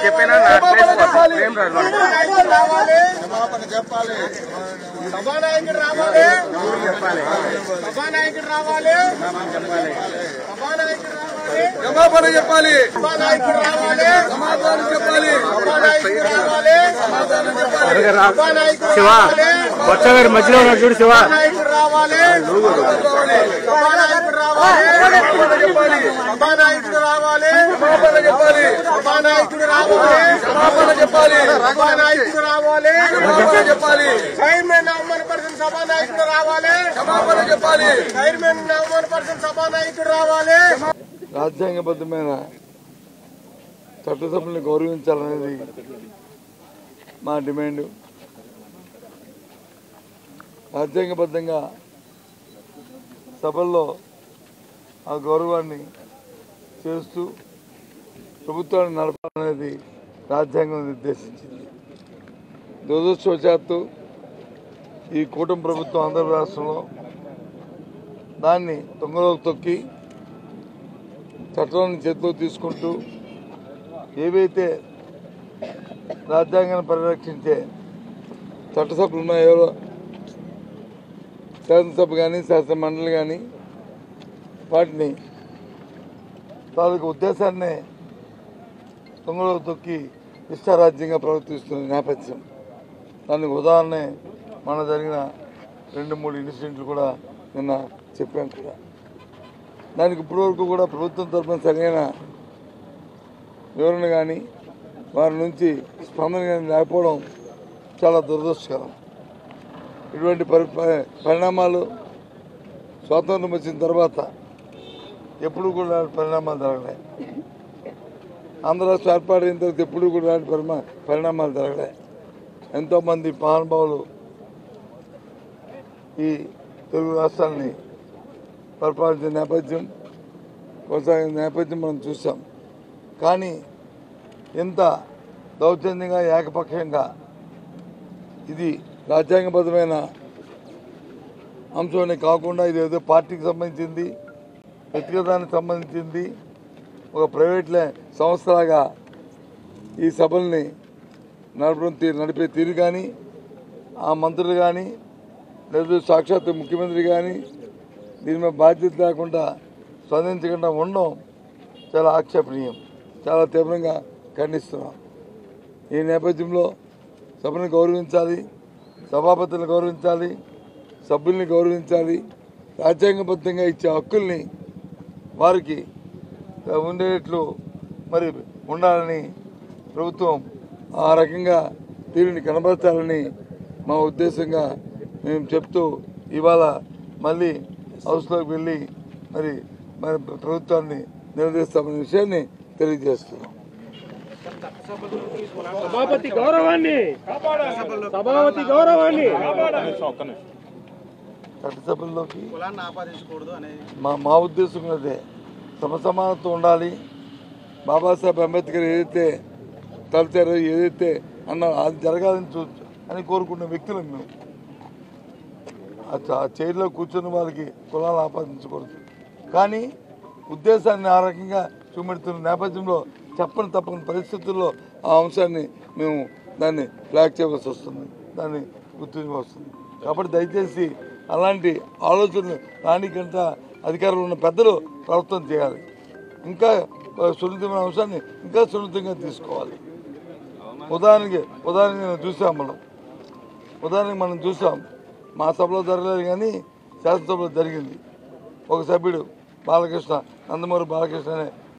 చెప్పినా చెప్పాలి సభానాయకుడు రావాలి సభానాయకుడు రావాలి సభానాయకుడు చెప్పాలి సభానాయకుడు రావాలి సమాధానం చెప్పాలి సభానాయకుడు రావాలి సమాధానం చెప్పాలి శివ బొచ్చ గారి మధ్యలో ఉన్నాడు చూడు శివ నాయకుడు రావాలి సభానాయకుడు రావాలి సభానాయకుడు రావాలి సమాధానం చెప్పాలి సభానాయకుడు రావాలి సమాధానం చెప్పాలి సభానాయకుడు రావాలి సమాధానం చెప్పాలి చైర్మన్ అవమానపరిచిన సభానాయకుడు రావాలి సమాధానం చెప్పాలి చైర్మన్ అవమానపరిచిన సభానాయకుడు రావాలి. రాజ్యాంగబద్ధమైన చట్టసభల్ని గౌరవించాలనేది మా డిమాండ్. రాజ్యాంగబద్ధంగా సభల్లో ఆ గౌరవాన్ని చేస్తూ ప్రభుత్వాన్ని నడపాలనేది రాజ్యాంగం నిర్దేశించింది. దురదృష్టవశాత్తు ఈ కూటమి ప్రభుత్వం ఆంధ్ర రాష్ట్రంలో దాన్ని తొంగలోకి తొక్కి చట్టాలను చేతిలో తీసుకుంటూ ఏవైతే రాజ్యాంగాన్ని పరిరక్షించే చట్టసభలు ఉన్నాయో శాసనసభ కానీ శాసన మండలి కానీ వాటిని తాలూకు ఉద్దేశాన్నే తొంగలో తొక్కి ఇష్టారాజ్యంగా ప్రవర్తిస్తున్న నేపథ్యం. దానికి ఉదాహరణ మన జరిగిన 2-3 ఇన్సిడెంట్లు కూడా నిన్న చెప్పాం కూడా. దానికి ఇప్పటివరకు కూడా ప్రభుత్వం తరఫున సరైన వివరణ కానీ వారి నుంచి స్పందన కానీ లేకపోవడం చాలా దురదృష్టకరం. ఇటువంటి పరిణామాలు స్వాతంత్రం వచ్చిన తర్వాత ఎప్పుడు కూడా పరిణామాలు జరగలే. ఆంధ్ర రాష్ట్రం ఏర్పాటైన తర్వాత ఎప్పుడు కూడా పరిణామాలు జరగలే. ఎంతోమంది మహానుభావులు ఈ తెలుగు రాష్ట్రాన్ని పరిపాలించిన నేపథ్యం, కొనసాగిన నేపథ్యం మనం చూసాం. కానీ ఇంత దౌర్జన్యంగా ఏకపక్షంగా ఇది రాజ్యాంగబద్ధమైన అంశం కాకుండా ఇది ఏదో పార్టీకి సంబంధించింది, వ్యక్తిగతానికి సంబంధించింది, ఒక ప్రైవేట్ సంస్థలాగా ఈ సభల్ని నడిపే తీరు కానీ, ఆ మంత్రులు కానీ, లేదా సాక్షాత్ ముఖ్యమంత్రి కానీ దీని మీద బాధ్యత లేకుండా స్పందించకుండా ఉండడం చాలా ఆక్షేపణీయం. చాలా తీవ్రంగా ఖండిస్తున్నాం. ఈ నేపథ్యంలో సభను గౌరవించాలి, సభాపతులను గౌరవించాలి, సభ్యుల్ని గౌరవించాలి. రాజ్యాంగబద్ధంగా ఇచ్చే హక్కుల్ని వారికి ఉండేట్లు మరి ఉండాలని ప్రభుత్వం ఆ రకంగా తీరుని కనబరచాలని మా ఉద్దేశంగా మేము చెప్తూ ఇవాళ మళ్ళీ హౌస్లోకి వెళ్ళి మరి ప్రభుత్వాన్ని నిలదీస్తామనే విషయాన్ని తెలియజేస్తున్నాం. చట్టసభల్లోకి మా ఉద్దేశం అదే, సమసమానత్వం ఉండాలి. బాబాసాహెబ్ అంబేద్కర్ ఏదైతే తలచారో, ఏదైతే అన్నారో అది జరగాలని అని కోరుకున్న వ్యక్తులం మేము. ఆ చైర్లో కూర్చున్న వాళ్ళకి కులాలు ఆపాదించకూడదు. కానీ ఉద్దేశాన్ని ఆ రకంగా చూపెడుతున్న నేపథ్యంలో తప్పని పరిస్థితుల్లో ఆ అంశాన్ని మేము దాన్ని ఫ్లాగ్ చేయవలసి వస్తుంది, దాన్ని గుర్తించవలసి వస్తుంది. కాబట్టి దయచేసి అలాంటి ఆలోచనలు రానికంట అధికారులు ఉన్న పెద్దలు ప్రభుత్వం చేయాలి. ఇంకా సున్నితమైన అంశాన్ని ఇంకా సున్నితంగా తీసుకోవాలి. ఉదాహరణకి మనం చూసాం మా సభలో జరగలేదు కానీ శాసనసభలో జరిగింది. ఒక సభ్యుడు నందమూరి బాలకృష్ణ అనే